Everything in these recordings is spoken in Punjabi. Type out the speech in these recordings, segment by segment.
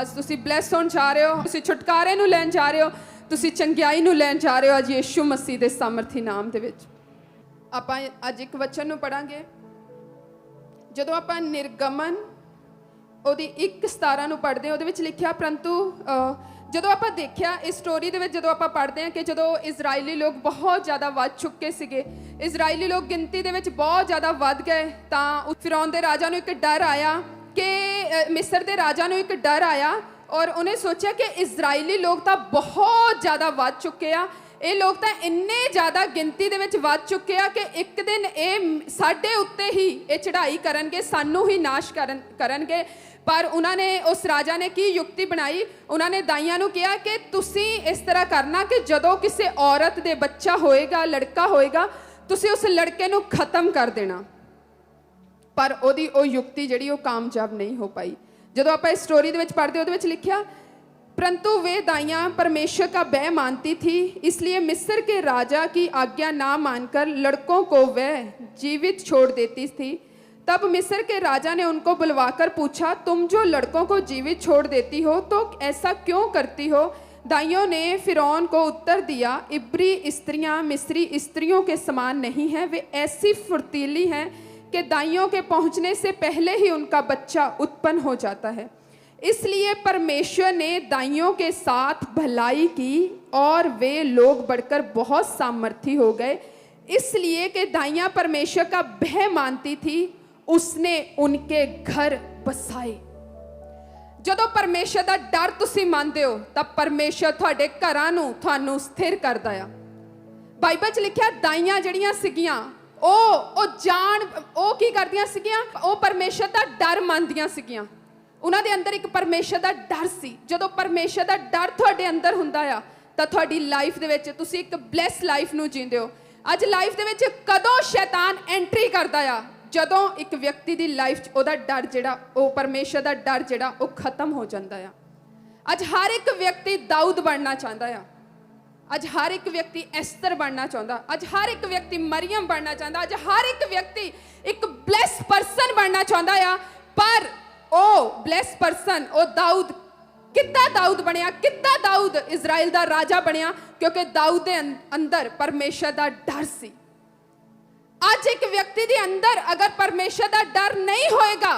ਅੱਜ ਤੁਸੀਂ ਬਲੈਸ ਹੋਣ ਜਾ ਰਹੇ ਹੋ, ਤੁਸੀਂ ਛੁਟਕਾਰੇ ਨੂੰ ਲੈਣ ਜਾ ਰਹੇ ਹੋ, ਤੁਸੀਂ ਚੰਗਿਆਈ ਨੂੰ ਲੈਣ ਜਾ ਰਹੇ ਹੋ ਅੱਜ ਯਿਸੂ ਮਸੀਹ ਦੇ ਸਾਮਰਥੀ ਨਾਮ ਦੇ ਵਿੱਚ। ਆਪਾਂ ਅੱਜ ਇੱਕ ਵਚਨ ਨੂੰ ਪੜਾਂਗੇ। ਜਦੋਂ ਆਪਾਂ ਨਿਰਗਮਨ ਉਹਦੀ 1:17 ਨੂੰ ਪੜ੍ਹਦੇ ਹਾਂ, ਉਹਦੇ ਵਿੱਚ ਲਿਖਿਆ ਪਰੰਤੂ ਜਦੋਂ ਆਪਾਂ ਦੇਖਿਆ ਇਸ ਸਟੋਰੀ ਦੇ ਵਿੱਚ, ਜਦੋਂ ਆਪਾਂ ਪੜ੍ਹਦੇ ਹਾਂ ਕਿ ਜਦੋਂ ਇਜ਼ਰਾਈਲੀ ਲੋਕ ਬਹੁਤ ਜ਼ਿਆਦਾ ਵੱਧ ਚੁੱਕੇ ਸੀਗੇ, ਇਜ਼ਰਾਈਲੀ ਲੋਕ ਗਿਣਤੀ ਦੇ ਵਿੱਚ ਬਹੁਤ ਜ਼ਿਆਦਾ ਵੱਧ ਗਏ, ਤਾਂ ਫਿਰੌਨ ਦੇ ਰਾਜਾ ਨੂੰ ਇੱਕ ਡਰ ਆਇਆ ਕਿ ਮਿਸਰ ਦੇ ਰਾਜਾ ਨੂੰ ਇੱਕ ਡਰ ਆਇਆ ਔਰ ਉਹਨੇ ਸੋਚਿਆ ਕਿ ਇਜ਼ਰਾਈਲੀ ਲੋਕ ਤਾਂ ਬਹੁਤ ਜ਼ਿਆਦਾ ਵੱਧ ਚੁੱਕੇ ਆ, ਇਹ ਲੋਕ ਤਾਂ ਇੰਨੇ ਜ਼ਿਆਦਾ ਗਿਣਤੀ ਦੇ ਵਿੱਚ ਵੱਧ ਚੁੱਕੇ ਆ ਕਿ ਇੱਕ ਦਿਨ ਇਹ ਸਾਡੇ ਉੱਤੇ ਹੀ ਇਹ ਚੜ੍ਹਾਈ ਕਰਨਗੇ, ਸਾਨੂੰ ਹੀ ਨਾਸ਼ ਕਰਨਗੇ। ਪਰ ਉਹਨਾਂ ਨੇ, ਉਸ ਰਾਜਾ ਨੇ ਕੀ ਯੁਕਤੀ ਬਣਾਈ, ਉਹਨਾਂ ਨੇ ਦਾਈਆਂ ਨੂੰ ਕਿਹਾ ਕਿ ਤੁਸੀਂ ਇਸ ਤਰ੍ਹਾਂ ਕਰਨਾ ਕਿ ਜਦੋਂ ਕਿਸੇ ਔਰਤ ਦੇ ਬੱਚਾ ਹੋਏਗਾ, ਲੜਕਾ ਹੋਏਗਾ, ਤੁਸੀਂ ਉਸ ਲੜਕੇ ਨੂੰ ਖਤਮ ਕਰ ਦੇਣਾ। ਪਰ ਉਹਦੀ ਉਹ ਯੁਕਤੀ ਜਿਹੜੀ ਉਹ ਕਾਮਯਾਬ ਨਹੀਂ ਹੋ ਪਾਈ। ਜਦੋਂ ਆਪਾਂ ਇਸ ਸਟੋਰੀ ਦੇ ਵਿੱਚ ਪੜ੍ਹਦੇ ਉਹਦੇ ਵਿੱਚ ਲਿਖਿਆ परंतु वे दाइयाँ परमेश्वर का भय मानती थी, इसलिए मिस्र के राजा की आज्ञा ना मानकर लड़कों को वह जीवित छोड़ देती थी। तब मिस्र के राजा ने उनको बुलवाकर पूछा, तुम जो लड़कों को जीवित छोड़ देती हो तो ऐसा क्यों करती हो? दाइयों ने फिरौन को उत्तर दिया, इब्री स्त्रियाँ मिस्री स्त्रियों के समान नहीं हैं, वे ऐसी फुर्तीली हैं कि दाइयों के पहुँचने से पहले ही उनका बच्चा उत्पन्न हो जाता है। इसलिए परमेश्वर ने दाइयों के साथ भलाई की और वे लोग बढ़कर बहुत सामर्थी हो गए, इसलिए कि दाइयाँ परमेश्वर का भय मानती थी, उसने उनके घर बसाए। ਜਦੋਂ ਪਰਮੇਸ਼ਰ ਦਾ ਡਰ ਤੁਸੀਂ ਮੰਨਦੇ ਹੋ ਤਾਂ ਪਰਮੇਸ਼ਰ ਤੁਹਾਡੇ ਘਰਾਂ ਨੂੰ ਤੁਹਾਨੂੰ ਸਥਿਰ ਕਰਦਾ ਆ। ਬਾਈਬਲ 'ਚ ਲਿਖਿਆ ਦਾਈਆਂ ਜਿਹੜੀਆਂ ਸੀਗੀਆਂ ਉਹ ਕੀ ਕਰਦੀਆਂ ਸੀਗੀਆਂ, ਉਹ ਪਰਮੇਸ਼ਰ ਦਾ ਡਰ ਮੰਨਦੀਆਂ ਸੀਗੀਆਂ। ਉਹਨਾਂ ਦੇ ਅੰਦਰ ਇੱਕ ਪਰਮੇਸ਼ਰ ਦਾ ਡਰ ਸੀ। ਜਦੋਂ ਪਰਮੇਸ਼ਰ ਦਾ ਡਰ ਤੁਹਾਡੇ ਅੰਦਰ ਹੁੰਦਾ ਆ ਤਾਂ ਤੁਹਾਡੀ ਲਾਈਫ ਦੇ ਵਿੱਚ ਤੁਸੀਂ ਇੱਕ ਬਲੈਸ ਲਾਈਫ ਨੂੰ ਜੀਂਦੇ ਹੋ। ਅੱਜ ਲਾਈਫ ਦੇ ਵਿੱਚ ਕਦੋਂ ਸ਼ੈਤਾਨ ਐਂਟਰੀ ਕਰਦਾ ਆ, ਜਦੋਂ ਇੱਕ ਵਿਅਕਤੀ ਦੀ ਲਾਈਫ 'ਚ ਉਹਦਾ ਡਰ ਜਿਹੜਾ, ਉਹ ਪਰਮੇਸ਼ਰ ਦਾ ਡਰ ਜਿਹੜਾ ਉਹ ਖਤਮ ਹੋ ਜਾਂਦਾ ਆ। ਅੱਜ ਹਰ ਇੱਕ ਵਿਅਕਤੀ ਦਾਊਦ ਬਣਨਾ ਚਾਹੁੰਦਾ ਆ, ਅੱਜ ਹਰ ਇੱਕ ਵਿਅਕਤੀ ਐਸਤਰ ਬਣਨਾ ਚਾਹੁੰਦਾ, ਅੱਜ ਹਰ ਇੱਕ ਵਿਅਕਤੀ ਮਰੀਅਮ ਬਣਨਾ ਚਾਹੁੰਦਾ, ਅੱਜ ਹਰ ਇੱਕ ਵਿਅਕਤੀ ਇੱਕ ਬਲੈਸ ਪਰਸਨ ਬਣਨਾ ਚਾਹੁੰਦਾ ਆ। ਪਰ ਉਹ ਬਲੈਸ ਪਰਸਨ, ਉਹ ਦਾਊਦ ਕਿੱਦਾਂ ਦਾਊਦ ਬਣਿਆ, ਕਿੱਦਾਂ ਦਾਊਦ ਇਜ਼ਰਾਈਲ ਦਾ ਰਾਜਾ ਬਣਿਆ? ਕਿਉਂਕਿ ਦਾਊਦ ਦੇ ਅੰਦਰ ਪਰਮੇਸ਼ਰ ਦਾ ਡਰ ਸੀ। ਅੱਜ ਇੱਕ ਵਿਅਕਤੀ ਦੇ ਅੰਦਰ ਅਗਰ ਪਰਮੇਸ਼ਰ ਦਾ ਡਰ ਨਹੀਂ ਹੋਏਗਾ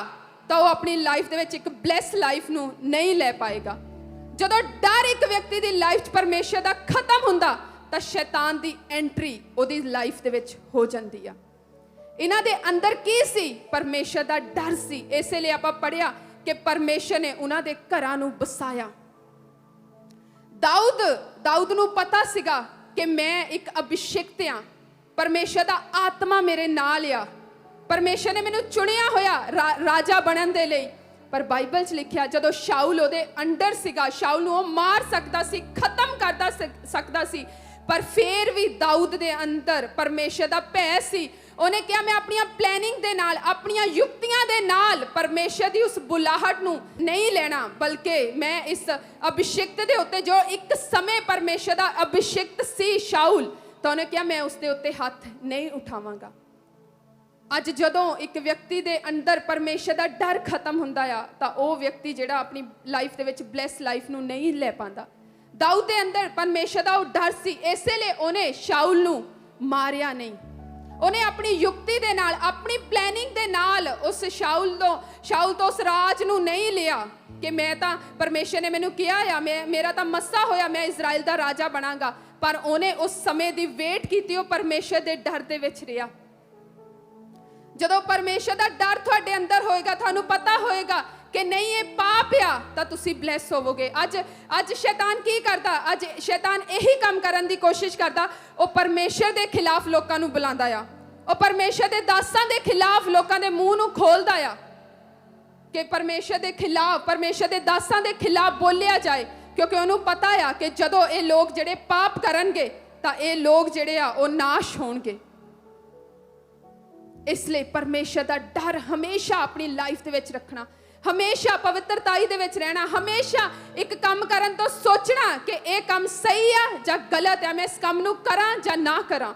ਤਾਂ ਉਹ ਆਪਣੀ ਲਾਈਫ ਦੇ ਵਿੱਚ ਇੱਕ ਬਲੈਸ ਲਾਈਫ ਨੂੰ ਨਹੀਂ ਲੈ ਪਾਏਗਾ। ਜਦੋਂ ਡਰ ਇੱਕ ਵਿਅਕਤੀ ਦੀ ਲਾਈਫ 'ਚ ਪਰਮੇਸ਼ਰ ਦਾ ਖਤਮ ਹੁੰਦਾ ਤਾਂ ਸ਼ੈਤਾਨ ਦੀ ਐਂਟਰੀ ਉਹਦੀ ਲਾਈਫ ਦੇ ਵਿੱਚ ਹੋ ਜਾਂਦੀ ਆ। ਇਹਨਾਂ ਦੇ ਅੰਦਰ ਕੀ ਸੀ? ਪਰਮੇਸ਼ਰ ਦਾ ਡਰ ਸੀ। ਇਸੇ ਲਈ ਆਪਾਂ ਪੜ੍ਹਿਆ ਕਿ ਪਰਮੇਸ਼ਰ ਨੇ ਉਹਨਾਂ ਦੇ ਘਰਾਂ ਨੂੰ ਬਸਾਇਆ। ਦਾਊਦ ਨੂੰ ਪਤਾ ਸੀਗਾ ਕਿ ਮੈਂ ਇੱਕ ਅਭਿਸ਼ੇਕਤ ਆ, ਪਰਮੇਸ਼ਰ ਦਾ ਆਤਮਾ ਮੇਰੇ ਨਾਲ ਆ, ਪਰਮੇਸ਼ਰ ਨੇ ਮੈਨੂੰ ਚੁਣਿਆ ਹੋਇਆ ਰਾਜਾ ਬਣਨ ਦੇ ਲਈ। ਪਰ ਬਾਈਬਲ 'ਚ ਲਿਖਿਆ ਜਦੋਂ ਸ਼ਾਊਲ ਉਹਦੇ ਅੰਡਰ ਸੀਗਾ, ਸ਼ਾਊਲ ਨੂੰ ਉਹ ਮਾਰ ਸਕਦਾ ਸੀ, ਖਤਮ ਕਰਦਾ ਸਕਦਾ ਸੀ, ਪਰ ਫਿਰ ਵੀ ਦਾਊਦ ਦੇ ਅੰਦਰ ਪਰਮੇਸ਼ਰ ਦਾ ਭੈ ਸੀ। ਉਹਨੇ ਕਿਹਾ ਮੈਂ ਆਪਣੀਆਂ ਪਲੈਨਿੰਗ ਦੇ ਨਾਲ, ਆਪਣੀਆਂ ਯੁਕਤੀਆਂ ਦੇ ਨਾਲ ਪਰਮੇਸ਼ਰ ਦੀ ਉਸ ਬੁਲਾਹਟ ਨੂੰ ਨਹੀਂ ਲੈਣਾ, ਬਲਕਿ ਮੈਂ ਇਸ ਅਭਿਸ਼ੇਕਤ ਦੇ ਉੱਤੇ, ਜੋ ਇੱਕ ਸਮੇਂ ਪਰਮੇਸ਼ਰ ਦਾ ਅਭਿਸ਼ੇਕਤ ਸੀ ਸ਼ਾਊਲ, ਤਾਂ ਉਹਨੇ ਕਿਹਾ ਮੈਂ ਉਸ ਦੇ ਉੱਤੇ ਹੱਥ ਨਹੀਂ ਉਠਾਵਾਂਗਾ। ਅੱਜ ਜਦੋਂ ਇੱਕ ਵਿਅਕਤੀ ਦੇ ਅੰਦਰ ਪਰਮੇਸ਼ਰ ਦਾ ਡਰ ਖਤਮ ਹੁੰਦਾ ਆ ਤਾਂ ਉਹ ਵਿਅਕਤੀ ਜਿਹੜਾ ਆਪਣੀ ਲਾਈਫ ਦੇ ਵਿੱਚ ਬਲੈਸ ਲਾਈਫ ਨੂੰ ਨਹੀਂ ਲੈ ਪਾਉਂਦਾ। ਦਾਊਦ ਦੇ ਅੰਦਰ ਪਰਮੇਸ਼ਰ ਦਾ ਉਹ ਡਰ ਸੀ, ਇਸੇ ਲਈ ਉਹਨੇ ਸ਼ਾਊਲ ਨੂੰ ਮਾਰਿਆ ਨਹੀਂ। ਉਹਨੇ ਆਪਣੀ ਯੁਕਤੀ ਦੇ ਨਾਲ, ਆਪਣੀ ਪਲੈਨਿੰਗ ਦੇ ਨਾਲ ਉਸ ਸ਼ਾਊਲ ਤੋਂ ਉਸ ਰਾਜ ਨੂੰ ਨਹੀਂ ਲਿਆ ਕਿ ਮੈਂ ਤਾਂ, ਪਰਮੇਸ਼ਰ ਨੇ ਮੈਨੂੰ ਕਿਹਾ ਆ, ਮੇਰਾ ਤਾਂ ਮੱਸਾ ਹੋਇਆ ਮੈਂ ਇਜ਼ਰਾਈਲ ਦਾ ਰਾਜਾ ਬਣਾਂਗਾ। ਪਰ ਉਹਨੇ ਉਸ ਸਮੇਂ ਦੀ ਵੇਟ ਕੀਤੀ, ਉਹ ਪਰਮੇਸ਼ਰ ਦੇ ਡਰ ਦੇ ਵਿੱਚ ਰਿਹਾ। ਜਦੋਂ ਪਰਮੇਸ਼ਰ ਦਾ ਡਰ ਤੁਹਾਡੇ ਅੰਦਰ ਹੋਏਗਾ, ਤੁਹਾਨੂੰ ਪਤਾ ਹੋਏਗਾ ਕਿ ਨਹੀਂ ਇਹ ਪਾਪ ਆ, ਤਾਂ ਤੁਸੀਂ ਬਲੈਸ ਹੋਵੋਗੇ। ਅੱਜ ਸ਼ੈਤਾਨ ਕੀ ਕਰਦਾ? ਅੱਜ ਸ਼ੈਤਾਨ ਇਹੀ ਕੰਮ ਕਰਨ ਦੀ ਕੋਸ਼ਿਸ਼ ਕਰਦਾ, ਉਹ ਪਰਮੇਸ਼ਰ ਦੇ ਖਿਲਾਫ ਲੋਕਾਂ ਨੂੰ ਬੁਲਾਉਂਦਾ ਆ, ਉਹ ਪਰਮੇਸ਼ਰ ਦੇ ਦਾਸਾਂ ਦੇ ਖਿਲਾਫ ਲੋਕਾਂ ਦੇ ਮੂੰਹ ਨੂੰ ਖੋਲਦਾ ਆ ਕਿ ਪਰਮੇਸ਼ਰ ਦੇ ਖਿਲਾਫ, ਪਰਮੇਸ਼ਰ ਦੇ ਦਾਸਾਂ ਦੇ ਖਿਲਾਫ ਬੋਲਿਆ ਜਾਏ, ਕਿਉਂਕਿ ਉਹਨੂੰ ਪਤਾ ਆ ਕਿ ਜਦੋਂ ਇਹ ਲੋਕ ਜਿਹੜੇ ਪਾਪ ਕਰਨਗੇ ਤਾਂ ਇਹ ਲੋਕ ਜਿਹੜੇ ਆ ਉਹ ਨਾਸ਼ ਹੋਣਗੇ। ਇਸ ਲਈ ਪਰਮੇਸ਼ਰ ਦਾ ਡਰ ਹਮੇਸ਼ਾ ਆਪਣੀ ਲਾਈਫ ਦੇ ਵਿੱਚ ਰੱਖਣਾ, ਹਮੇਸ਼ਾ ਪਵਿੱਤਰਤਾਈ ਦੇ ਵਿੱਚ ਰਹਿਣਾ, ਹਮੇਸ਼ਾ ਇੱਕ ਕੰਮ ਕਰਨ ਤੋਂ ਸੋਚਣਾ ਕਿ ਇਹ ਕੰਮ ਸਹੀ ਆ ਜਾਂ ਗਲਤ ਹੈ, ਮੈਂ ਇਸ ਕੰਮ ਨੂੰ ਕਰਾਂ ਜਾਂ ਨਾ ਕਰਾਂ।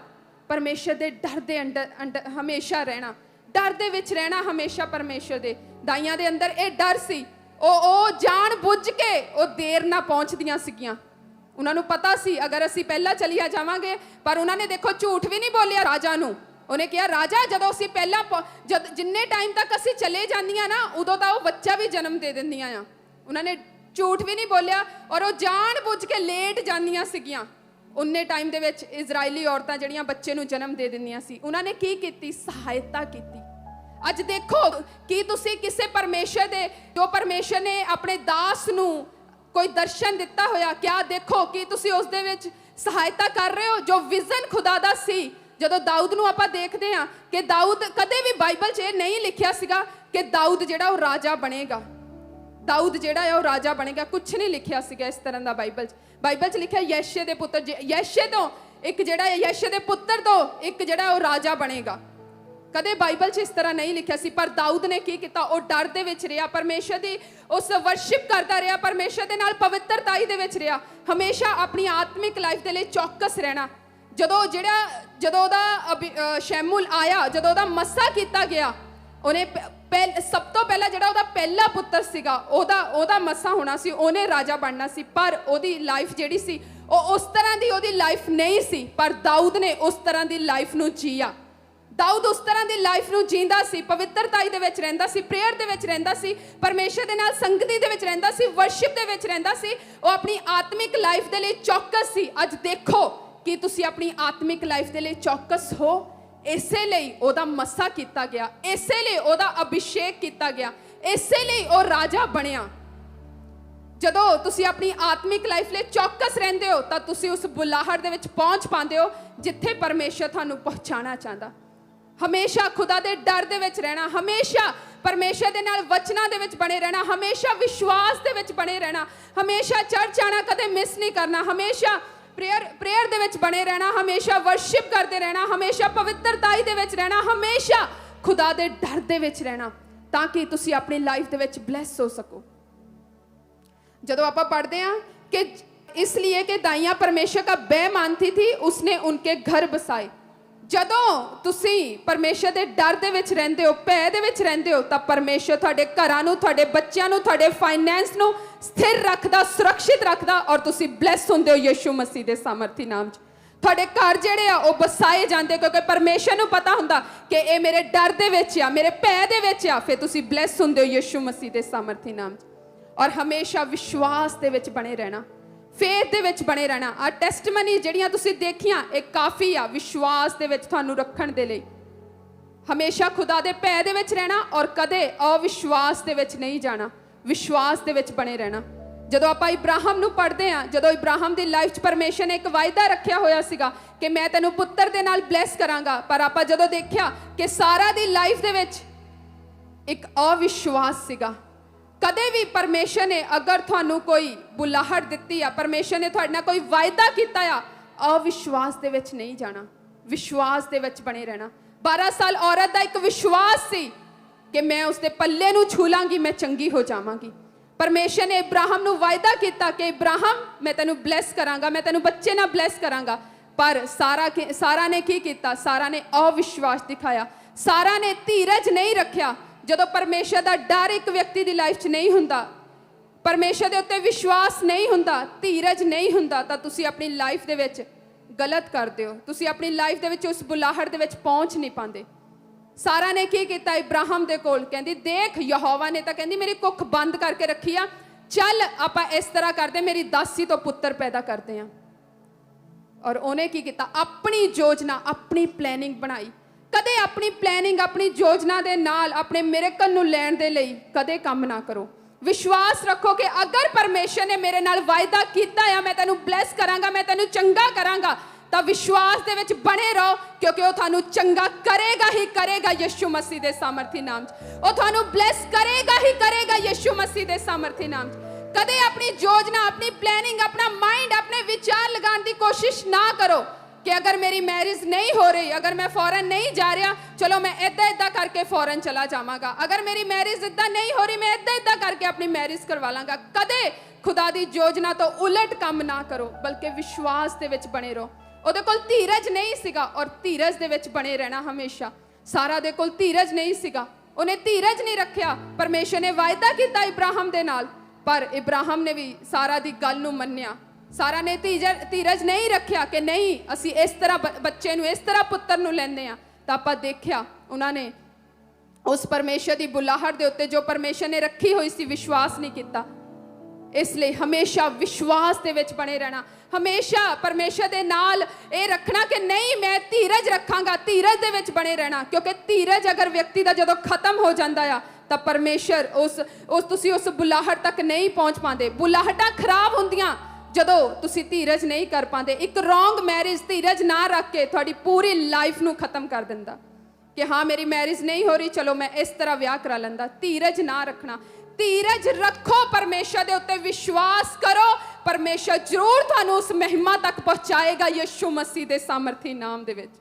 ਪਰਮੇਸ਼ਰ ਦੇ ਡਰ ਦੇ ਅੰਦਰ ਹਮੇਸ਼ਾ ਰਹਿਣਾ, ਡਰ ਦੇ ਵਿੱਚ ਰਹਿਣਾ ਹਮੇਸ਼ਾ ਪਰਮੇਸ਼ਰ ਦੇ। ਦਾਈਆਂ ਦੇ ਅੰਦਰ ਇਹ ਡਰ ਸੀ ਉਹ ਜਾਣ ਬੁੱਝ ਕੇ ਉਹ ਦੇਰ ਨਾਲ ਪਹੁੰਚਦੀਆਂ ਸੀਗੀਆਂ। ਉਹਨਾਂ ਨੂੰ ਪਤਾ ਸੀ ਅਗਰ ਅਸੀਂ ਪਹਿਲਾਂ ਚਲੀਆਂ ਜਾਵਾਂਗੇ, ਪਰ ਉਹਨਾਂ ਨੇ ਦੇਖੋ ਝੂਠ ਵੀ ਨਹੀਂ ਬੋਲਿਆ ਰਾਜਾ ਨੂੰ। ਉਹਨੇ ਕਿਹਾ ਰਾਜਾ ਜਦੋਂ ਅਸੀਂ ਪਹਿਲਾਂ ਜਿੰਨੇ ਟਾਈਮ ਤੱਕ ਅਸੀਂ ਚਲੇ ਜਾਂਦੀਆਂ ਨਾ ਉਦੋਂ ਤਾਂ ਉਹ ਬੱਚਾ ਵੀ ਜਨਮ ਦੇ ਦਿੰਦੀਆਂ ਆ। ਉਹਨਾਂ ਨੇ ਝੂਠ ਵੀ ਨਹੀਂ ਬੋਲਿਆ ਔਰ ਉਹ ਜਾਣ ਬੁੱਝ ਕੇ ਲੇਟ ਜਾਂਦੀਆਂ ਸੀਗੀਆਂ। ਉਨੇ ਟਾਈਮ ਦੇ ਵਿੱਚ ਇਜ਼ਰਾਈਲੀ ਔਰਤਾਂ ਜਿਹੜੀਆਂ ਬੱਚੇ ਨੂੰ ਜਨਮ ਦੇ ਦਿੰਦੀਆਂ ਸੀ, ਉਹਨਾਂ ਨੇ ਕੀ ਕੀਤੀ? ਸਹਾਇਤਾ ਕੀਤੀ। ਅੱਜ ਦੇਖੋ ਕਿ ਤੁਸੀਂ ਕਿਸੇ ਪਰਮੇਸ਼ਰ ਦੇ, ਜੋ ਪਰਮੇਸ਼ਰ ਨੇ ਆਪਣੇ ਦਾਸ ਨੂੰ ਕੋਈ ਦਰਸ਼ਨ ਦਿੱਤਾ ਹੋਇਆ, ਕਿਆ ਦੇਖੋ ਕਿ ਤੁਸੀਂ ਉਸ ਦੇ ਵਿੱਚ ਸਹਾਇਤਾ ਕਰ ਰਹੇ ਹੋ? ਜੋ ਵਿਜ਼ਨ ਖੁਦਾ ਦਾ ਸੀ, ਜਦੋਂ ਦਾਊਦ ਨੂੰ ਆਪਾਂ ਦੇਖਦੇ ਹਾਂ ਕਿ ਦਾਊਦ, ਕਦੇ ਵੀ ਬਾਈਬਲ 'ਚ ਇਹ ਨਹੀਂ ਲਿਖਿਆ ਸੀਗਾ ਕਿ ਦਾਊਦ ਜਿਹੜਾ ਉਹ ਰਾਜਾ ਬਣੇਗਾ। ਦਾਊਦ ਜਿਹੜਾ ਹੈ ਉਹ ਰਾਜਾ ਬਣੇਗਾ, ਕੁਛ ਨਹੀਂ ਲਿਖਿਆ ਸੀਗਾ ਇਸ ਤਰ੍ਹਾਂ ਦਾ ਬਾਈਬਲ 'ਚ। ਬਾਈਬਲ 'ਚ ਲਿਖਿਆ ਯੈਸ਼ੇ ਦੇ ਪੁੱਤਰ, ਯੈਸ਼ੇ ਤੋਂ ਇੱਕ ਜਿਹੜਾ ਯੈਸ਼ੇ ਦੇ ਪੁੱਤਰ ਤੋਂ ਇੱਕ ਜਿਹੜਾ ਉਹ ਰਾਜਾ ਬਣੇਗਾ। ਕਦੇ ਬਾਈਬਲ 'ਚ ਇਸ ਤਰ੍ਹਾਂ ਨਹੀਂ ਲਿਖਿਆ ਸੀ। ਪਰ ਦਾਊਦ ਨੇ ਕੀ ਕੀਤਾ? ਉਹ ਡਰ ਦੇ ਵਿੱਚ ਰਿਹਾ, ਪਰਮੇਸ਼ਰ ਦੀ ਉਸ ਵਰਸ਼ਿਪ ਕਰਦਾ ਰਿਹਾ, ਪਰਮੇਸ਼ਰ ਦੇ ਨਾਲ ਪਵਿੱਤਰਤਾਈ ਦੇ ਵਿੱਚ ਰਿਹਾ, ਹਮੇਸ਼ਾ ਆਪਣੀ ਆਤਮਿਕ ਲਾਈਫ ਦੇ ਲਈ ਚੌਕਸ ਰਹਿਣਾ। ਜਦੋਂ ਉਹਦਾ ਸ਼ੈਮੂਲ ਆਇਆ, ਜਦੋਂ ਉਹਦਾ ਮੱਸਾ ਕੀਤਾ ਗਿਆ, ਉਹਨੇ ਸਭ ਤੋਂ ਪਹਿਲਾਂ ਜਿਹੜਾ ਉਹਦਾ ਪਹਿਲਾ ਪੁੱਤਰ ਸੀਗਾ ਉਹਦਾ ਮੱਸਾ ਹੋਣਾ ਸੀ, ਉਹਨੇ ਰਾਜਾ ਬਣਨਾ ਸੀ। ਪਰ ਉਹਦੀ ਲਾਈਫ ਜਿਹੜੀ ਸੀ ਉਹ ਉਸ ਤਰ੍ਹਾਂ ਦੀ ਉਹਦੀ ਲਾਈਫ ਨਹੀਂ ਸੀ। ਪਰ ਦਾਊਦ ਨੇ ਉਸ ਤਰ੍ਹਾਂ ਦੀ ਲਾਈਫ ਨੂੰ ਜੀਆ। ਦਾਊਦ ਉਸ ਤਰ੍ਹਾਂ ਦੀ ਲਾਈਫ ਨੂੰ ਜੀਂਦਾ ਸੀ, ਪਵਿੱਤਰਤਾਈ ਦੇ ਵਿੱਚ ਰਹਿੰਦਾ ਸੀ, ਪ੍ਰੇਅਰ ਦੇ ਵਿੱਚ ਰਹਿੰਦਾ ਸੀ, ਪਰਮੇਸ਼ਰ ਦੇ ਨਾਲ ਸੰਗਤੀ ਦੇ ਵਿੱਚ ਰਹਿੰਦਾ ਸੀ, ਵਰਸ਼ਿਪ ਦੇ ਵਿੱਚ ਰਹਿੰਦਾ ਸੀ। ਉਹ ਆਪਣੀ ਆਤਮਿਕ ਲਾਈਫ ਦੇ ਲਈ ਚੌਕਸ ਸੀ। ਅੱਜ ਦੇਖੋ ਕਿ ਤੁਸੀਂ ਆਪਣੀ ਆਤਮਿਕ ਲਾਈਫ ਦੇ ਲਈ ਚੌਕਸ ਹੋ। ਇਸੇ ਲਈ ਉਹਦਾ ਮੱਸਾ ਕੀਤਾ ਗਿਆ, ਇਸੇ ਲਈ ਉਹਦਾ ਅਭਿਸ਼ੇਕ ਕੀਤਾ ਗਿਆ, ਇਸੇ ਲਈ ਉਹ ਰਾਜਾ ਬਣਿਆ। ਜਦੋਂ ਤੁਸੀਂ ਆਪਣੀ ਆਤਮਿਕ ਲਾਈਫ ਲਈ ਚੌਕਸ ਰਹਿੰਦੇ ਹੋ ਤਾਂ ਤੁਸੀਂ ਉਸ ਬੁਲਾਹਟ ਦੇ ਵਿੱਚ ਪਹੁੰਚ ਪਾਉਂਦੇ ਹੋ ਜਿੱਥੇ ਪਰਮੇਸ਼ਰ ਤੁਹਾਨੂੰ ਪਹੁੰਚਾਉਣਾ ਚਾਹੁੰਦਾ। ਹਮੇਸ਼ਾ ਖੁਦਾ ਦੇ ਡਰ ਦੇ ਵਿੱਚ ਰਹਿਣਾ, ਹਮੇਸ਼ਾ ਪਰਮੇਸ਼ਰ ਦੇ ਨਾਲ ਵਚਨਾਂ ਦੇ ਵਿੱਚ ਬਣੇ ਰਹਿਣਾ, ਹਮੇਸ਼ਾ ਵਿਸ਼ਵਾਸ ਦੇ ਵਿੱਚ ਬਣੇ ਰਹਿਣਾ, ਹਮੇਸ਼ਾ ਚਰਚ ਆਉਣਾ ਕਦੇ ਮਿਸ ਨਹੀਂ ਕਰਨਾ, ਹਮੇਸ਼ਾ ਪ੍ਰੇਅਰ ਦੇ ਵਿੱਚ ਬਣੇ ਰਹਿਣਾ, ਹਮੇਸ਼ਾ ਵਰਸ਼ਿਪ ਕਰਦੇ ਰਹਿਣਾ, ਹਮੇਸ਼ਾ ਪਵਿੱਤਰਤਾਈ ਦੇ ਵਿੱਚ ਰਹਿਣਾ, ਹਮੇਸ਼ਾ ਖੁਦਾ ਦੇ ਡਰ ਦੇ ਵਿੱਚ ਰਹਿਣਾ, ਤਾਂ ਕਿ ਤੁਸੀਂ ਆਪਣੀ ਲਾਈਫ ਦੇ ਵਿੱਚ ਬਲੈਸ ਹੋ ਸਕੋ। ਜਦੋਂ ਆਪਾਂ ਪੜ੍ਹਦੇ ਹਾਂ ਕਿ इसलिए कि दाइयां परमेश्वर का बैर मानती थी, उसने उनके घर बसाए। ਜਦੋਂ ਤੁਸੀਂ ਪਰਮੇਸ਼ਰ ਦੇ ਡਰ ਦੇ ਵਿੱਚ ਰਹਿੰਦੇ ਹੋ, ਭੈ ਦੇ ਵਿੱਚ ਰਹਿੰਦੇ ਹੋ, ਤਾਂ ਪਰਮੇਸ਼ਰ ਤੁਹਾਡੇ ਘਰਾਂ ਨੂੰ, ਤੁਹਾਡੇ ਬੱਚਿਆਂ ਨੂੰ, ਤੁਹਾਡੇ ਫਾਈਨੈਂਸ ਨੂੰ ਸਥਿਰ ਰੱਖਦਾ, ਸੁਰੱਖਿਅਤ ਰੱਖਦਾ ਔਰ ਤੁਸੀਂ ਬਲੈਸ ਹੁੰਦੇ ਹੋ ਯਿਸੂ ਮਸੀਹ ਦੇ ਸਾਮਰਥੀ ਨਾਮ 'ਚ। ਤੁਹਾਡੇ ਘਰ ਜਿਹੜੇ ਆ ਉਹ ਬਸਾਏ ਜਾਂਦੇ ਕਿਉਂਕਿ ਪਰਮੇਸ਼ਰ ਨੂੰ ਪਤਾ ਹੁੰਦਾ ਕਿ ਇਹ ਮੇਰੇ ਡਰ ਦੇ ਵਿੱਚ ਆ, ਮੇਰੇ ਭੈ ਦੇ ਵਿੱਚ ਆ। ਫਿਰ ਤੁਸੀਂ ਬਲੈਸ ਹੁੰਦੇ ਹੋ ਯਿਸੂ ਮਸੀਹ ਦੇ ਸਾਮਰਥੀ ਨਾਮ 'ਚ। ਔਰ ਹਮੇਸ਼ਾ ਵਿਸ਼ਵਾਸ ਦੇ ਵਿੱਚ ਬਣੇ ਰਹਿਣਾ, ਫੇਥ ਦੇ ਵਿੱਚ ਬਣੇ ਰਹਿਣਾ। ਆ ਟੈਸਟਮਨੀ ਜਿਹੜੀਆਂ ਤੁਸੀਂ ਦੇਖੀਆਂ ਇਹ ਕਾਫੀ ਆ ਵਿਸ਼ਵਾਸ ਦੇ ਵਿੱਚ ਤੁਹਾਨੂੰ ਰੱਖਣ ਦੇ ਲਈ। ਹਮੇਸ਼ਾ ਖੁਦਾ ਦੇ ਭੈ ਦੇ ਵਿੱਚ ਰਹਿਣਾ ਔਰ ਕਦੇ ਅਵਿਸ਼ਵਾਸ ਦੇ ਵਿੱਚ ਨਹੀਂ ਜਾਣਾ, ਵਿਸ਼ਵਾਸ ਦੇ ਵਿੱਚ ਬਣੇ ਰਹਿਣਾ। ਜਦੋਂ ਆਪਾਂ ਇਬਰਾਹਿਮ ਨੂੰ ਪੜ੍ਹਦੇ ਹਾਂ, ਜਦੋਂ ਇਬਰਾਹਿਮ ਦੀ ਲਾਈਫ 'ਚ ਪਰਮੇਸ਼ਰ ਨੇ ਇੱਕ ਵਾਅਦਾ ਰੱਖਿਆ ਹੋਇਆ ਸੀਗਾ ਕਿ ਮੈਂ ਤੈਨੂੰ ਪੁੱਤਰ ਦੇ ਨਾਲ ਬਲੈਸ ਕਰਾਂਗਾ, ਪਰ ਆਪਾਂ ਜਦੋਂ ਦੇਖਿਆ ਕਿ ਸਾਰਾ ਦੀ ਲਾਈਫ ਦੇ ਵਿੱਚ ਇੱਕ ਅਵਿਸ਼ਵਾਸ ਸੀਗਾ। ਕਦੇ ਵੀ ਪਰਮੇਸ਼ਰ ਨੇ ਅਗਰ ਤੁਹਾਨੂੰ ਕੋਈ ਬੁਲਾਹਟ ਦਿੱਤੀ ਆ, ਪਰਮੇਸ਼ਰ ਨੇ ਤੁਹਾਡੇ ਨਾਲ ਕੋਈ ਵਾਅਦਾ ਕੀਤਾ ਆ, ਅਵਿਸ਼ਵਾਸ ਦੇ ਵਿੱਚ ਨਹੀਂ ਜਾਣਾ, ਵਿਸ਼ਵਾਸ ਦੇ ਵਿੱਚ ਬਣੇ ਰਹਿਣਾ। 12 ਸਾਲ ਔਰਤ ਦਾ ਇੱਕ ਵਿਸ਼ਵਾਸ ਸੀ ਕਿ ਮੈਂ ਉਸਦੇ ਪੱਲੇ ਨੂੰ ਛੂ ਲਾਂਗੀ, ਮੈਂ ਚੰਗੀ ਹੋ ਜਾਵਾਂਗੀ। ਪਰਮੇਸ਼ਰ ਨੇ ਇਬਰਾਹਿਮ ਨੂੰ ਵਾਅਦਾ ਕੀਤਾ ਕਿ ਇਬਰਾਹਿਮ ਮੈਂ ਤੈਨੂੰ ਬਲੈਸ ਕਰਾਂਗਾ, ਮੈਂ ਤੈਨੂੰ ਬੱਚੇ ਨਾਲ ਬਲੈਸ ਕਰਾਂਗਾ। ਪਰ ਸਾਰਾ ਨੇ ਕੀ ਕੀਤਾ? ਸਾਰਾ ਨੇ ਅਵਿਸ਼ਵਾਸ ਦਿਖਾਇਆ, ਸਾਰਾ ਨੇ ਧੀਰਜ ਨਹੀਂ ਰੱਖਿਆ। ਜਦੋਂ ਪਰਮੇਸ਼ਰ ਦਾ ਡਰ ਇੱਕ ਵਿਅਕਤੀ ਦੀ ਲਾਈਫ 'ਚ ਨਹੀਂ ਹੁੰਦਾ, ਪਰਮੇਸ਼ਰ ਦੇ ਉੱਤੇ ਵਿਸ਼ਵਾਸ ਨਹੀਂ ਹੁੰਦਾ, ਧੀਰਜ ਨਹੀਂ ਹੁੰਦਾ, ਤਾਂ ਤੁਸੀਂ ਆਪਣੀ ਲਾਈਫ ਦੇ ਵਿੱਚ ਗਲਤ ਕਰਦੇ ਹੋ। ਤੁਸੀਂ ਆਪਣੀ ਲਾਈਫ ਦੇ ਵਿੱਚ ਉਸ ਬੁਲਾਹਟ ਦੇ ਵਿੱਚ ਪਹੁੰਚ ਨਹੀਂ ਪਾਉਂਦੇ। ਸਾਰਾ ਨੇ ਕੀ ਕੀਤਾ? ਇਬਰਾਹਿਮ ਦੇ ਕੋਲ ਕਹਿੰਦੀ ਦੇਖ ਯਹੋਵਾ ਨੇ ਤਾਂ ਕਹਿੰਦੀ ਮੇਰੀ ਕੁੱਖ ਬੰਦ ਕਰਕੇ ਰੱਖੀ ਆ, ਚੱਲ ਆਪਾਂ ਇਸ ਤਰ੍ਹਾਂ ਕਰਦੇ, ਮੇਰੀ ਦਾਸੀ ਤੋਂ ਪੁੱਤਰ ਪੈਦਾ ਕਰਦੇ ਆ। ਔਰ ਉਹਨੇ ਕੀ ਕੀਤਾ? ਆਪਣੀ ਯੋਜਨਾ, ਆਪਣੀ ਪਲੈਨਿੰਗ ਬਣਾਈ। ਕਦੇ ਆਪਣੀ ਪਲੈਨਿੰਗ, ਆਪਣੀ ਯੋਜਨਾ ਦੇ ਨਾਲ ਆਪਣੇ ਮਿਰੇਕਲ ਨੂੰ ਲੈਣ ਦੇ ਲਈ ਕਦੇ ਕੰਮ ਨਾ ਕਰੋ। ਵਿਸ਼ਵਾਸ ਰੱਖੋ ਕਿ ਅਗਰ ਪਰਮੇਸ਼ਰ ਨੇ ਮੇਰੇ ਨਾਲ ਵਾਅਦਾ ਕੀਤਾ ਆ ਮੈਂ ਤੈਨੂੰ ਬਲੈਸ ਕਰਾਂਗਾ, ਮੈਂ ਤੈਨੂੰ ਚੰਗਾ ਕਰਾਂਗਾ, ਤਾਂ ਵਿਸ਼ਵਾਸ ਦੇ ਵਿੱਚ ਬਣੇ ਰਹੋ ਕਿਉਂਕਿ ਉਹ ਤੁਹਾਨੂੰ ਚੰਗਾ ਕਰੇਗਾ ਹੀ ਕਰੇਗਾ ਯਿਸੂ ਮਸੀਹ ਦੇ ਸਾਮਰਥੀ ਨਾਮ 'ਚ। ਉਹ ਤੁਹਾਨੂੰ ਬਲੈਸ ਕਰੇਗਾ ਹੀ ਕਰੇਗਾ ਯਿਸੂ ਮਸੀਹ ਦੇ ਸਾਮਰਥੀ ਨਾਮ 'ਚ। ਕਦੇ ਆਪਣੀ ਯੋਜਨਾ, ਆਪਣੀ ਪਲੈਨਿੰਗ, ਆਪਣਾ ਮਾਈਂਡ, ਆਪਣੇ ਵਿਚਾਰ ਲਗਾਉਣ ਦੀ ਕੋਸ਼ਿਸ਼ ਨਾ ਕਰੋ ਕਿ ਅਗਰ ਮੇਰੀ ਮੈਰਿਜ ਨਹੀਂ ਹੋ ਰਹੀ, ਅਗਰ ਮੈਂ ਫੌਰਨ ਨਹੀਂ ਜਾ ਰਿਹਾ, ਚਲੋ ਮੈਂ ਇੱਦਾਂ ਕਰਕੇ ਫੌਰਨ ਚਲਾ ਜਾਵਾਂਗਾ। ਅਗਰ ਮੇਰੀ ਮੈਰਿਜ ਇੱਦਾਂ ਨਹੀਂ ਹੋ ਰਹੀ, ਮੈਂ ਇੱਦਾਂ ਕਰਕੇ ਆਪਣੀ ਮੈਰਿਜ ਕਰਵਾ ਲਾਂਗਾ। ਕਦੇ ਖੁਦਾ ਦੀ ਯੋਜਨਾ ਤੋਂ ਉਲਟ ਕੰਮ ਨਾ ਕਰੋ, ਬਲਕਿ ਵਿਸ਼ਵਾਸ ਦੇ ਵਿੱਚ ਬਣੇ ਰਹੋ। ਉਹਦੇ ਕੋਲ ਧੀਰਜ ਨਹੀਂ ਸੀਗਾ ਔਰ ਧੀਰਜ ਦੇ ਵਿੱਚ ਬਣੇ ਰਹਿਣਾ ਹਮੇਸ਼ਾ। ਸਾਰਾ ਦੇ ਕੋਲ ਧੀਰਜ ਨਹੀਂ ਸੀਗਾ, ਉਹਨੇ ਧੀਰਜ ਨਹੀਂ ਰੱਖਿਆ। ਪਰਮੇਸ਼ਰ ਨੇ ਵਾਅਦਾ ਕੀਤਾ ਇਬਰਾਹਿਮ ਦੇ ਨਾਲ, ਪਰ ਇਬਰਾਹਿਮ ਨੇ ਵੀ ਸਾਰਾ ਦੀ ਗੱਲ ਨੂੰ ਮੰਨਿਆ। ਸਾਰਾ ਨੇ ਧੀਰਜ ਨਹੀਂ ਰੱਖਿਆ ਕਿ ਨਹੀਂ ਅਸੀਂ ਇਸ ਤਰ੍ਹਾਂ ਬੱਚੇ ਨੂੰ, ਇਸ ਤਰ੍ਹਾਂ ਪੁੱਤਰ ਨੂੰ ਲੈਂਦੇ ਆ। ਤਾਂ ਆਪਾਂ ਦੇਖਿਆ ਉਹਨਾਂ ਨੇ ਉਸ ਪਰਮੇਸ਼ਰ ਦੀ ਬੁਲਾਹਟ ਦੇ ਉੱਤੇ ਜੋ ਪਰਮੇਸ਼ਰ ਨੇ ਰੱਖੀ ਹੋਈ ਸੀ ਵਿਸ਼ਵਾਸ ਨਹੀਂ ਕੀਤਾ। ਇਸ ਲਈ ਹਮੇਸ਼ਾ ਵਿਸ਼ਵਾਸ ਦੇ ਵਿੱਚ ਬਣੇ ਰਹਿਣਾ, ਹਮੇਸ਼ਾ ਪਰਮੇਸ਼ਰ ਦੇ ਨਾਲ ਇਹ ਰੱਖਣਾ ਕਿ ਨਹੀਂ ਮੈਂ ਧੀਰਜ ਰੱਖਾਂਗਾ, ਧੀਰਜ ਦੇ ਵਿੱਚ ਬਣੇ ਰਹਿਣਾ। ਕਿਉਂਕਿ ਧੀਰਜ ਅਗਰ ਵਿਅਕਤੀ ਦਾ ਜਦੋਂ ਖਤਮ ਹੋ ਜਾਂਦਾ ਆ ਤਾਂ ਪਰਮੇਸ਼ਰ ਤੁਸੀਂ ਉਸ ਬੁਲਾਹਟ ਤੱਕ ਨਹੀਂ ਪਹੁੰਚ ਪਾਉਂਦੇ। ਬੁਲਾਹਟਾਂ ਖਰਾਬ ਹੁੰਦੀਆਂ ਜਦੋਂ ਤੁਸੀਂ ਧੀਰਜ ਨਹੀਂ ਕਰ ਪਾਉਂਦੇ। ਇੱਕ ਰੋਂਗ ਮੈਰਿਜ ਧੀਰਜ ਨਾ ਰੱਖ ਕੇ ਤੁਹਾਡੀ ਪੂਰੀ ਲਾਈਫ ਨੂੰ ਖਤਮ ਕਰ ਦਿੰਦਾ ਕਿ ਹਾਂ ਮੇਰੀ ਮੈਰਿਜ ਨਹੀਂ ਹੋ ਰਹੀ, ਚਲੋ ਮੈਂ ਇਸ ਤਰ੍ਹਾਂ ਵਿਆਹ ਕਰਾ ਲੈਂਦਾ। ਧੀਰਜ ਨਾ ਰੱਖਣਾ, ਧੀਰਜ ਰੱਖੋ, ਪਰਮੇਸ਼ਰ ਦੇ ਉੱਤੇ ਵਿਸ਼ਵਾਸ ਕਰੋ। ਪਰਮੇਸ਼ਰ ਜ਼ਰੂਰ ਤੁਹਾਨੂੰ ਉਸ ਮਹਿਮਾ ਤੱਕ ਪਹੁੰਚਾਏਗਾ ਯਿਸੂ ਮਸੀਹ ਦੇ ਸਾਮਰਥੀ ਨਾਮ ਦੇ ਵਿੱਚ।